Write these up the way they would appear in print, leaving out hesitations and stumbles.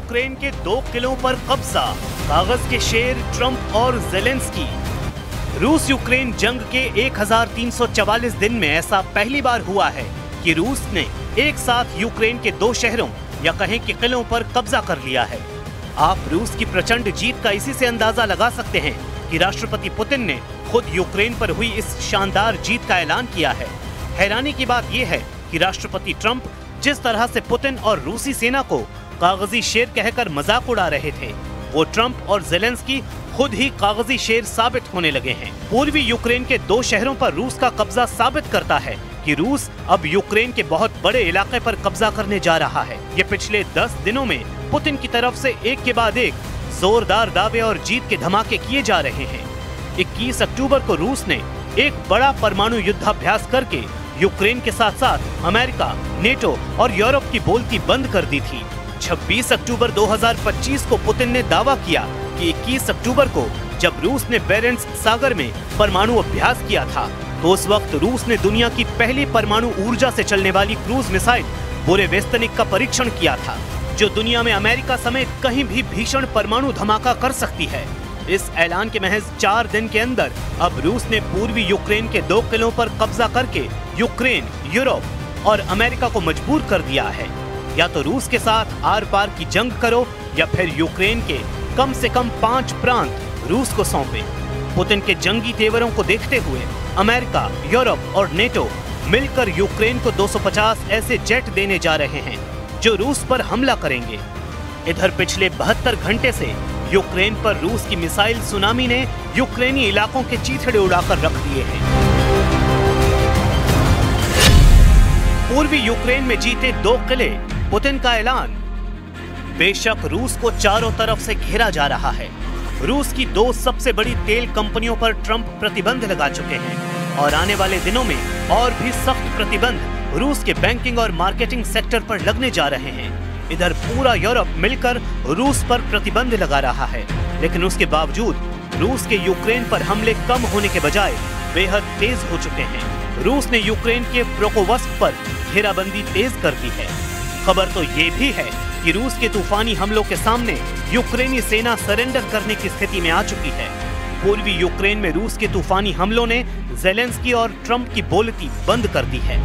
Ukraine के 2 किलों पर कब्जा, कागज के शेर ट्रंप और ज़ेलेंस्की। रूस यूक्रेन जंग के 1344 दिन में ऐसा पहली बार हुआ है कि रूस ने एक साथ यूक्रेन के 2 शहरों या कहें कि किलों पर कब्जा कर लिया है। आप रूस की प्रचंड जीत का इसी से अंदाजा लगा सकते हैं कि राष्ट्रपति पुतिन ने खुद यूक्रेन पर हुई इस शानदार जीत का ऐलान किया है। हैरानी की बात यह है कि राष्ट्रपति ट्रंप जिस तरह से पुतिन और रूसी सेना को कागजी शेर कहकर मजाक उड़ा रहे थे, वो ट्रंप और ज़ेलेंस्की खुद ही कागजी शेर साबित होने लगे हैं। पूर्वी यूक्रेन के 2 शहरों पर रूस का कब्जा साबित करता है कि रूस अब यूक्रेन के बहुत बड़े इलाके पर कब्जा करने जा रहा है। ये पिछले 10 दिनों में पुतिन की तरफ से एक के बाद एक जोरदार दावे और जीत के धमाके किए जा रहे हैं। 21 अक्टूबर को रूस ने एक बड़ा परमाणु युद्धाभ्यास करके यूक्रेन के साथ साथ अमेरिका, नेटो और यूरोप की बोलती बंद कर दी थी। 26 अक्टूबर 2025 को पुतिन ने दावा किया कि 21 अक्टूबर को जब रूस ने बेरेंट्स सागर में परमाणु अभ्यास किया था, तो उस वक्त रूस ने दुनिया की पहली परमाणु ऊर्जा से चलने वाली क्रूज मिसाइल बुरेवेस्तनिक का परीक्षण किया था, जो दुनिया में अमेरिका समेत कहीं भी भीषण परमाणु धमाका कर सकती है। इस ऐलान के महज 4 दिन के अंदर अब रूस ने पूर्वी यूक्रेन के 2 किलों पर कब्जा करके यूक्रेन, यूरोप और अमेरिका को मजबूर कर दिया है। या तो रूस के साथ आर पार की जंग करो या फिर यूक्रेन के कम से कम 5 प्रांत रूस को सौंपे। पुतिन के जंगी तेवरों को देखते हुए अमेरिका, यूरोप और नेटो मिलकर यूक्रेन को 250 ऐसे जेट देने जा रहे हैं जो रूस पर हमला करेंगे। इधर पिछले 72 घंटे से यूक्रेन पर रूस की मिसाइल सुनामी ने यूक्रेनी इलाकों के चीथड़े उड़ाकर रख दिए हैं। पूर्वी यूक्रेन में जीते 2 किले, पुतिन का ऐलान। बेशक रूस को चारों तरफ से घेरा जा रहा है। रूस की 2 सबसे बड़ी तेल कंपनियों पर ट्रंप प्रतिबंध लगा चुके हैं और आने वाले दिनों में और भी सख्त प्रतिबंध रूस के बैंकिंग और मार्केटिंग सेक्टर पर लगने जा रहे हैं। इधर पूरा यूरोप मिलकर रूस पर प्रतिबंध लगा रहा है, लेकिन उसके बावजूद रूस के यूक्रेन पर हमले कम होने के बजाय बेहद तेज हो चुके हैं। रूस ने यूक्रेन के प्रोकोवस्क पर घेराबंदी तेज कर दी है। खबर तो ये भी है कि रूस के तूफानी हमलों के सामने यूक्रेनी सेना सरेंडर करने की स्थिति में आ चुकी है। पूर्वी यूक्रेन में रूस के तूफानी हमलों ने ज़ेलेंस्की और ट्रंप की बोलती बंद कर दी है।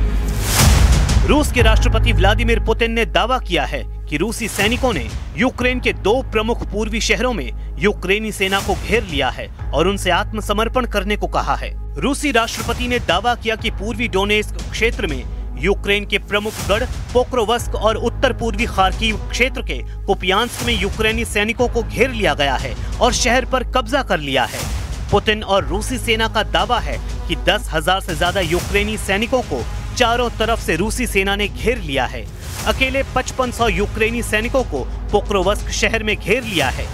रूस के राष्ट्रपति व्लादिमीर पुतिन ने दावा किया है कि रूसी सैनिकों ने यूक्रेन के 2 प्रमुख पूर्वी शहरों में यूक्रेनी सेना को घेर लिया है और उनसे आत्मसमर्पण करने को कहा है। रूसी राष्ट्रपति ने दावा किया कि पूर्वी डोनेत्स्क क्षेत्र में यूक्रेन के प्रमुख गढ़ पोक्रोवस्क और उत्तर पूर्वी खार्किव क्षेत्र के कुपियांस्क में यूक्रेनी सैनिकों को घेर लिया गया है और शहर पर कब्जा कर लिया है। पुतिन और रूसी सेना का दावा है कि 10,000 से ज्यादा यूक्रेनी सैनिकों को चारों तरफ से रूसी सेना ने घेर लिया है। अकेले 5500 यूक्रेनी सैनिकों को पोक्रोवस्क शहर में घेर लिया है।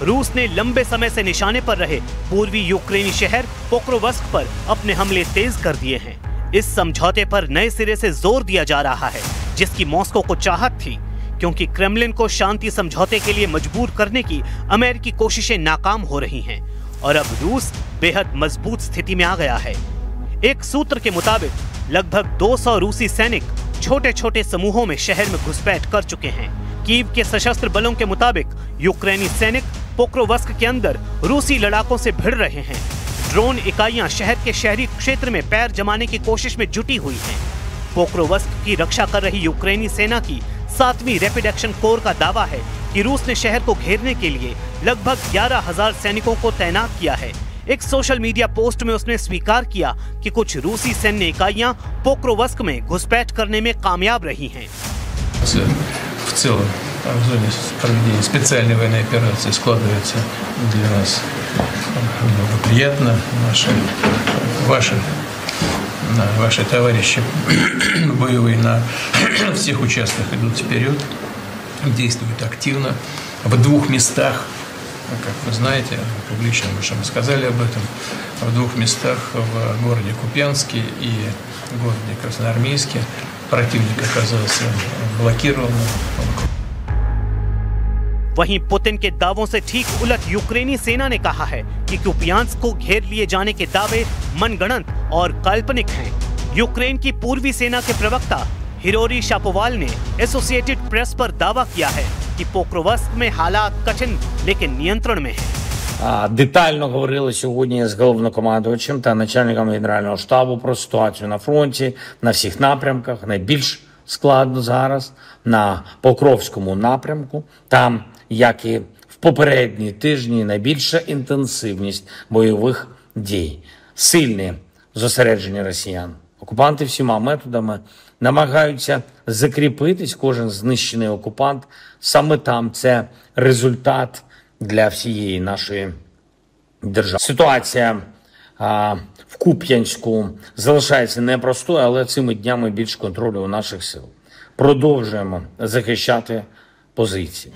रूस ने लंबे समय से निशाने पर रहे पूर्वी यूक्रेनी शहर पोक्रोवस्क पर अपने हमले तेज कर दिए हैं। इस समझौते पर नए सिरे से जोर दिया जा रहा है, जिसकी मॉस्को को चाहत थी, क्योंकि क्रेमलिन को शांति समझौते के लिए मजबूर करने की अमेरिकी कोशिशें नाकाम हो रही हैं और अब रूस बेहद मजबूत स्थिति में आ गया है। एक सूत्र के मुताबिक लगभग 200 रूसी सैनिक छोटे छोटे समूहों में शहर में घुसपैठ कर चुके हैं। कीव के सशस्त्र बलों के मुताबिक यूक्रेनी सैनिक पोक्रोवस्क के अंदर रूसी लड़ाकों से भिड़ रहे हैं। ड्रोन इकाइयां शहर के शहरी क्षेत्र में पैर जमाने की कोशिश में जुटी हुई हैं। पोक्रोवस्क की रक्षा कर रही यूक्रेनी सेना की 7वीं रैपिड एक्शन कोर का दावा है कि रूस ने शहर को घेरने के लिए लगभग 11,000 सैनिकों को तैनात किया है। एक सोशल मीडिया पोस्ट में उसने स्वीकार किया कि कुछ रूसी सैन्य इकाइयां पोक्रोवस्क में घुसपैठ करने में कामयाब रही हैं। В целом, в зоне проведения специальной военной операции складывается для нас благоприятно. Ваши товарищи боевые на всех участках идут вперед, действуют активно. В 2 местах, как вы знаете, публично мы уже рассказали об этом, в 2 местах в городе Купянске и городе Красноармейске противник оказался блокированным. वहीं पुतिन के दावों से ठीक उलट यूक्रेनी सेना ने कहा है कि कुपियांस्क को घेर लिए जाने के दावे मनगढ़ंत और काल्पनिक हैं। यूक्रेन की पूर्वी सेना के प्रवक्ता हिरोरी शापोवाल ने एसोसिएटेड प्रेस पर दावा किया है कि पोक्रोवस्क में हालात कठिन लेकिन नियंत्रण में है। Детально говорили сьогодні з головнокомандувачем та начальником Генерального штабу про ситуацію на фронті, на всіх напрямках. Найбільш складно зараз на Покровському напрямку. Там, як і в попередні тижні, найбільша інтенсивність бойових дій. Сильне зосередження росіян. Окупанти всіма методами намагаються закріпитись. Кожен знищений окупант саме там – це результат для всієї нашої держави. Ситуація в Куп'янську залишається непростою, але цими днями більш контролю у наших сил. Продовжуємо захищати позиції.